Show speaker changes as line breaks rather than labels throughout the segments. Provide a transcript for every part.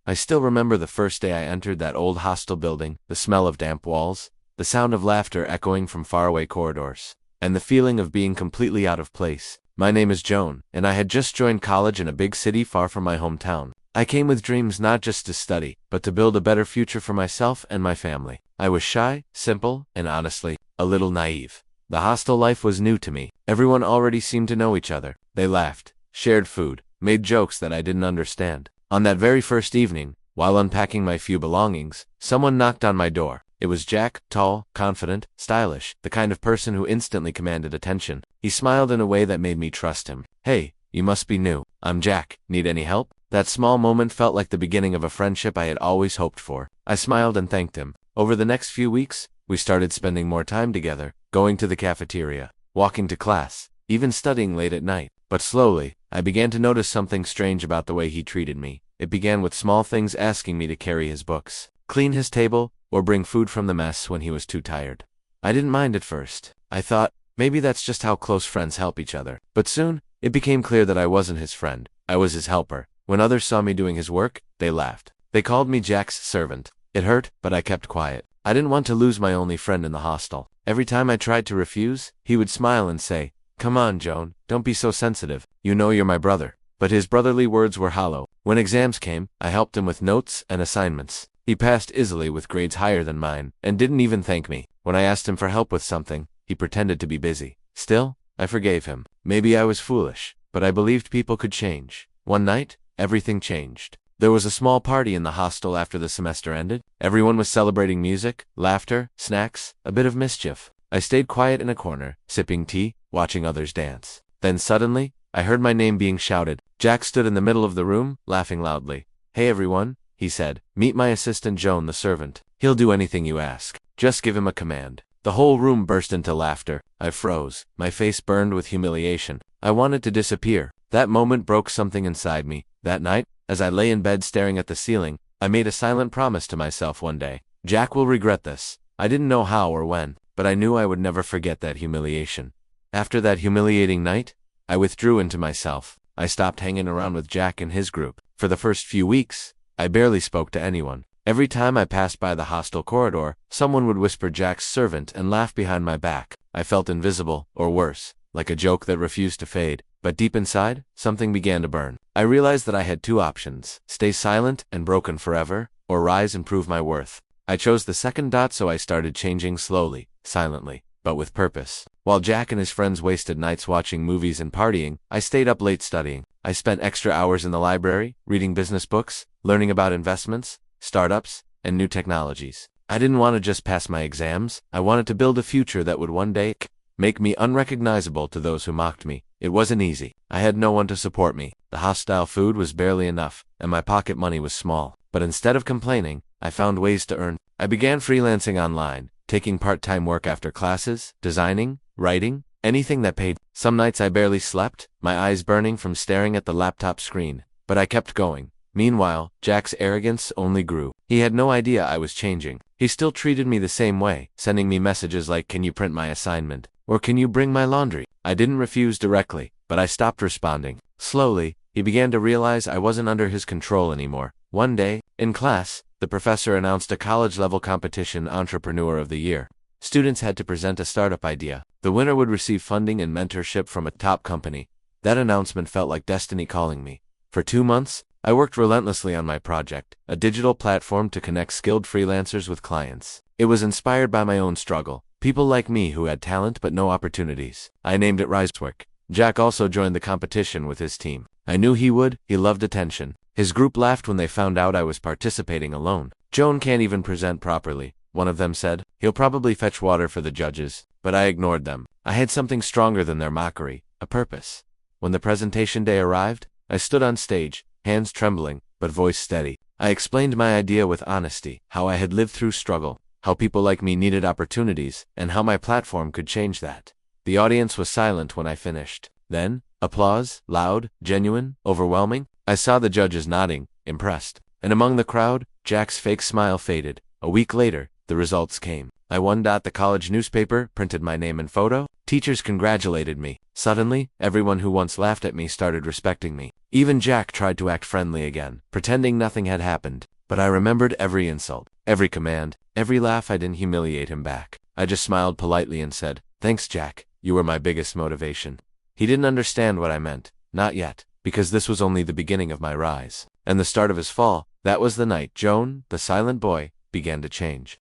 I still remember the first day I entered that old hostel building, the smell of damp walls, the sound of laughter echoing from faraway corridors, and the feeling of being completely out of place. My name is Joan, and I had just joined college in a big city far from my hometown. I came with dreams not just to study, but to build a better future for myself and my family. I was shy, simple, and honestly, a little naive. The hostel life was new to me. Everyone already seemed to know each other. They laughed, shared food, made jokes that I didn't understand. On that very first evening, while unpacking my few belongings, someone knocked on my door. It was Jack, tall, confident, stylish, the kind of person who instantly commanded attention. He smiled in a way that made me trust him. "Hey, you must be new. I'm Jack. Need any help?" That small moment felt like the beginning of a friendship I had always hoped for. I smiled and thanked him. Over the next few weeks, we started spending more time together, going to the cafeteria, walking to class, even studying late at night. But slowly, I began to notice something strange about the way he treated me. It began with small things, asking me to carry his books, clean his table, or bring food from the mess when he was too tired. I didn't mind at first. I thought, maybe that's just how close friends help each other. But soon, it became clear that I wasn't his friend. I was his helper. When others saw me doing his work, they laughed. They called me Jack's servant. It hurt, but I kept quiet. I didn't want to lose my only friend in the hostel. Every time I tried to refuse, he would smile and say, "Come on, Joan, don't be so sensitive. You know you're my brother." But his brotherly words were hollow. When exams came, I helped him with notes and assignments. He passed easily with grades higher than mine, and didn't even thank me. When I asked him for help with something, he pretended to be busy. Still, I forgave him. Maybe I was foolish, but I believed people could change. One night, everything changed. There was a small party in the hostel after the semester ended. Everyone was celebrating music, laughter, snacks, a bit of mischief. I stayed quiet in a corner, sipping tea, watching others dance. Then suddenly, I heard my name being shouted. Jack stood in the middle of the room, laughing loudly. "Hey everyone," he said. "Meet my assistant Joan, the servant. He'll do anything you ask. Just give him a command." The whole room burst into laughter. I froze. My face burned with humiliation. I wanted to disappear. That moment broke something inside me. That night, as I lay in bed staring at the ceiling, I made a silent promise to myself one day. Jack will regret this. I didn't know how or when, but I knew I would never forget that humiliation. After that humiliating night, I withdrew into myself. I stopped hanging around with Jack and his group. For the first few weeks, I barely spoke to anyone. Every time I passed by the hostel corridor, someone would whisper Jack's servant and laugh behind my back. I felt invisible, or worse, like a joke that refused to fade. But deep inside, something began to burn. I realized that I had two options: stay silent and broken forever, or rise and prove my worth. I chose the second. So I started changing slowly, silently, but with purpose. While Jack and his friends wasted nights watching movies and partying, I stayed up late studying. I spent extra hours in the library, reading business books, learning about investments, startups, and new technologies. I didn't want to just pass my exams. I wanted to build a future that would one day make me unrecognizable to those who mocked me. It wasn't easy. I had no one to support me. The hostile food was barely enough, and my pocket money was small. But instead of complaining, I found ways to earn. I began freelancing online, taking part-time work after classes, designing, writing, anything that paid. Some nights I barely slept, my eyes burning from staring at the laptop screen. But I kept going. Meanwhile, Jack's arrogance only grew. He had no idea I was changing. He still treated me the same way, sending me messages like, "Can you print my assignment?" or "Can you bring my laundry?" I didn't refuse directly, but I stopped responding. Slowly, he began to realize I wasn't under his control anymore. One day, in class, the professor announced a college-level competition, Entrepreneur of the Year. Students had to present a startup idea. The winner would receive funding and mentorship from a top company. That announcement felt like destiny calling me. For 2 months, I worked relentlessly on my project, a digital platform to connect skilled freelancers with clients. It was inspired by my own struggle, people like me who had talent but no opportunities. I named it Risework. Jack also joined the competition with his team. I knew he would. He loved attention. His group laughed when they found out I was participating alone. "Joan can't even present properly," one of them said. "He'll probably fetch water for the judges." But I ignored them. I had something stronger than their mockery, a purpose. When the presentation day arrived, I stood on stage, hands trembling, but voice steady. I explained my idea with honesty, how I had lived through struggle, how people like me needed opportunities, and how my platform could change that. The audience was silent when I finished. Then, applause, loud, genuine, overwhelming. I saw the judges nodding, impressed. And among the crowd, Jack's fake smile faded. A week later, the results came. I won. The college newspaper printed my name and photo. Teachers congratulated me. Suddenly, everyone who once laughed at me started respecting me. Even Jack tried to act friendly again, pretending nothing had happened. But I remembered every insult, every command, every laugh. I didn't humiliate him back. I just smiled politely and said, "Thanks, Jack. You were my biggest motivation." He didn't understand what I meant. Not yet, because this was only the beginning of my rise. And the start of his fall. That was the night Joan, the silent boy, began to change.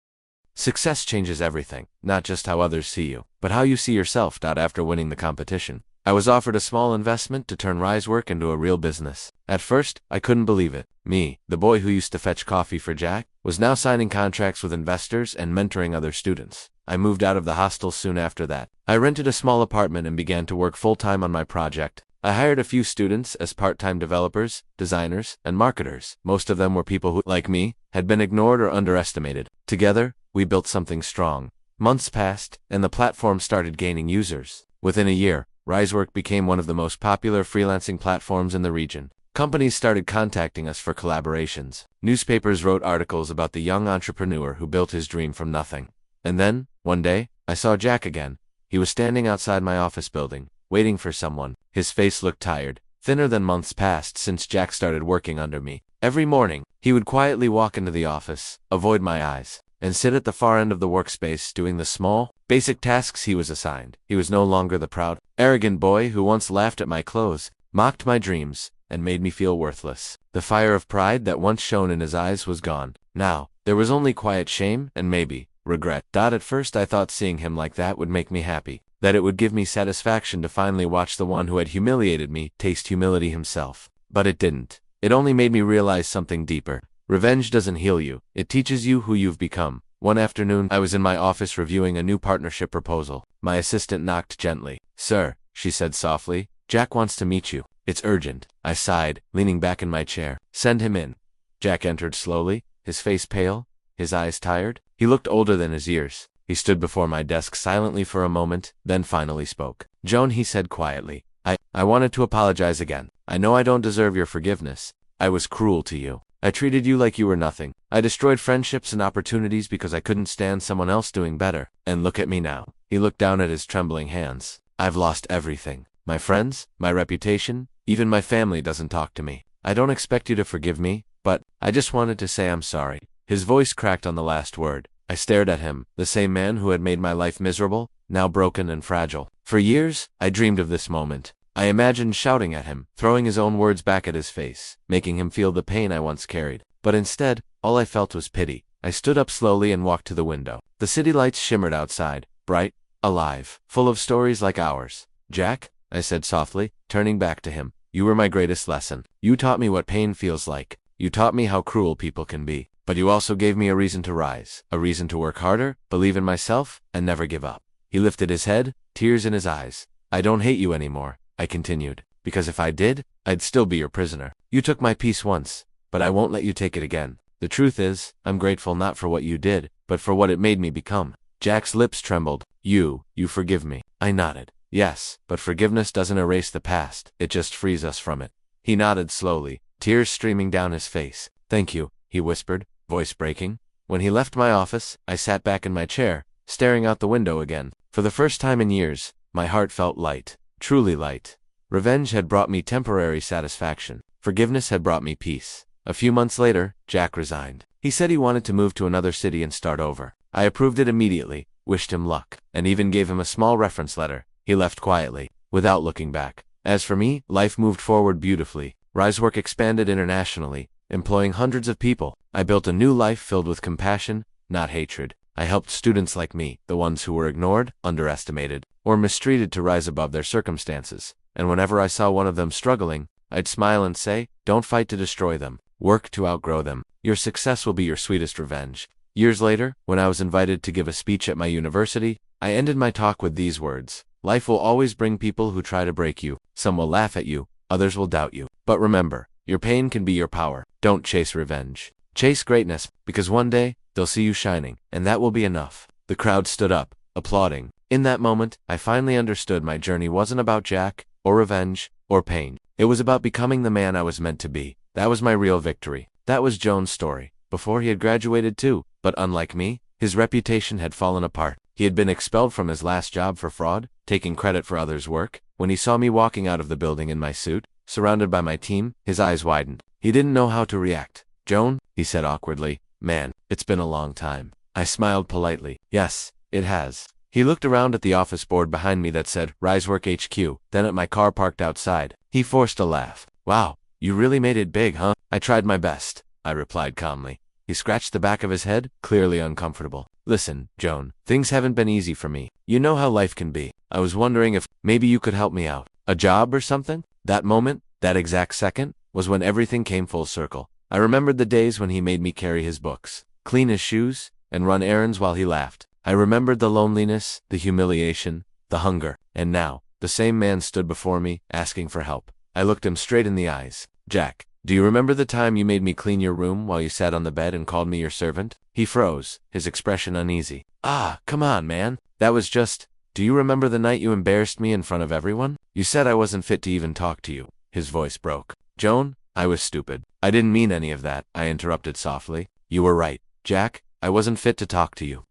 Success changes everything, not just how others see you, but how you see yourself. After winning the competition, I was offered a small investment to turn Rise work into a real business. At first, I couldn't believe it. Me, the boy who used to fetch coffee for Jack, was now signing contracts with investors and mentoring other students. I moved out of the hostel soon after that. I rented a small apartment and began to work full-time on my project. I hired a few students as part-time developers, designers, and marketers. Most of them were people who, like me, had been ignored or underestimated. Together, we built something strong. Months passed, and the platform started gaining users. Within a year, RiseWork became one of the most popular freelancing platforms in the region. Companies started contacting us for collaborations. Newspapers wrote articles about the young entrepreneur who built his dream from nothing. And then, one day, I saw Jack again. He was standing outside my office building, waiting for someone. His face looked tired, thinner than months past since Jack started working under me. Every morning, he would quietly walk into the office, avoid my eyes, and sit at the far end of the workspace doing the small, basic tasks he was assigned. He was no longer the proud, arrogant boy who once laughed at my clothes, mocked my dreams, and made me feel worthless. The fire of pride that once shone in his eyes was gone. Now, there was only quiet shame and maybe regret. At first I thought seeing him like that would make me happy, that it would give me satisfaction to finally watch the one who had humiliated me taste humility himself. But it didn't. It only made me realize something deeper. Revenge doesn't heal you, it teaches you who you've become. One afternoon, I was in my office reviewing a new partnership proposal. My assistant knocked gently. "Sir," she said softly, "Jack wants to meet you. It's urgent." I sighed, leaning back in my chair. "Send him in." Jack entered slowly, his face pale, his eyes tired. He looked older than his years. He stood before my desk silently for a moment, then finally spoke. "Joan," he said quietly, I wanted to apologize again. I know I don't deserve your forgiveness. I was cruel to you. I treated you like you were nothing. I destroyed friendships and opportunities because I couldn't stand someone else doing better. And look at me now." He looked down at his trembling hands. "I've lost everything. My friends, my reputation, even my family doesn't talk to me. I don't expect you to forgive me, but I just wanted to say I'm sorry." His voice cracked on the last word. I stared at him, the same man who had made my life miserable, now broken and fragile. For years, I dreamed of this moment. I imagined shouting at him, throwing his own words back at his face, making him feel the pain I once carried. But instead, all I felt was pity. I stood up slowly and walked to the window. The city lights shimmered outside, bright, alive, full of stories like ours. "Jack," I said softly, turning back to him, "you were my greatest lesson. You taught me what pain feels like. You taught me how cruel people can be. But you also gave me a reason to rise, a reason to work harder, believe in myself, and never give up." He lifted his head, tears in his eyes. "I don't hate you anymore," I continued, "because if I did, I'd still be your prisoner. You took my peace once, but I won't let you take it again. The truth is, I'm grateful not for what you did, but for what it made me become." Jack's lips trembled. You forgive me." I nodded. "Yes, but forgiveness doesn't erase the past, it just frees us from it." He nodded slowly, tears streaming down his face. "Thank you," he whispered, voice breaking. When he left my office, I sat back in my chair, staring out the window again. For the first time in years, my heart felt light, truly light. Revenge had brought me temporary satisfaction. Forgiveness had brought me peace. A few months later, Jack resigned. He said he wanted to move to another city and start over. I approved it immediately, wished him luck, and even gave him a small reference letter. He left quietly, without looking back. As for me, life moved forward beautifully. RiseWork expanded internationally, employing hundreds of people. I built a new life filled with compassion, not hatred. I helped students like me, the ones who were ignored, underestimated, or mistreated, to rise above their circumstances. And whenever I saw one of them struggling, I'd smile and say, "Don't fight to destroy them. Work to outgrow them. Your success will be your sweetest revenge." Years later, when I was invited to give a speech at my university, I ended my talk with these words: "Life will always bring people who try to break you. Some will laugh at you, others will doubt you. But remember, your pain can be your power. Don't chase revenge. Chase greatness, because one day, they'll see you shining, and that will be enough." The crowd stood up, applauding. In that moment, I finally understood my journey wasn't about Jack, or revenge, or pain. It was about becoming the man I was meant to be. That was my real victory. That was Joan's story. Before he had graduated too, but unlike me, his reputation had fallen apart. He had been expelled from his last job for fraud, taking credit for others' work, When he saw me walking out of the building in my suit, surrounded by my team, his eyes widened. He didn't know how to react. "Joan," he said awkwardly, "man, it's been a long time." I smiled politely. "Yes, it has." He looked around at the office board behind me that said Risework HQ, then at my car parked outside. He forced a laugh. "Wow, you really made it big, huh?" "I tried my best," I replied calmly. He scratched the back of his head, clearly uncomfortable. "Listen, Joan, things haven't been easy for me. You know how life can be. I was wondering if maybe you could help me out. A job or something?" That moment, that exact second, was when everything came full circle. I remembered the days when he made me carry his books, clean his shoes, and run errands while he laughed. I remembered the loneliness, the humiliation, the hunger, and now, the same man stood before me, asking for help. I looked him straight in the eyes. "Jack, do you remember the time you made me clean your room while you sat on the bed and called me your servant?" He froze, his expression uneasy. "Ah, come on, man. That was just... Do you remember the night you embarrassed me in front of everyone? You said I wasn't fit to even talk to you." His voice broke. "Joan, I was stupid. I didn't mean any of that," I interrupted softly. "You were right, Jack. I wasn't fit to talk to you.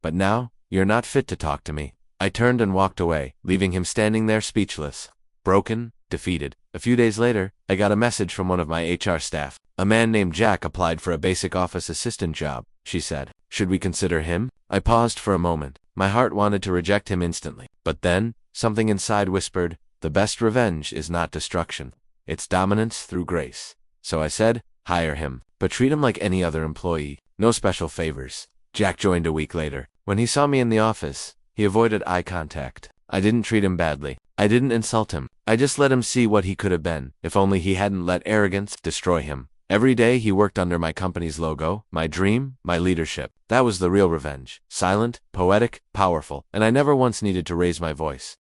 But now, you're not fit to talk to me." I turned and walked away, leaving him standing there speechless, broken, defeated. A few days later, I got a message from one of my HR staff. "A man named Jack applied for a basic office assistant job," she said. "Should we consider him?" I paused for a moment. My heart wanted to reject him instantly. But then, something inside whispered, "The best revenge is not destruction. It's dominance through grace." So I said, "Hire him, but treat him like any other employee. No special favors." Jack joined a week later. When he saw me in the office, he avoided eye contact. I didn't treat him badly. I didn't insult him. I just let him see what he could have been, if only he hadn't let arrogance destroy him. Every day he worked under my company's logo, my dream, my leadership. That was the real revenge. Silent, poetic, powerful, and I never once needed to raise my voice.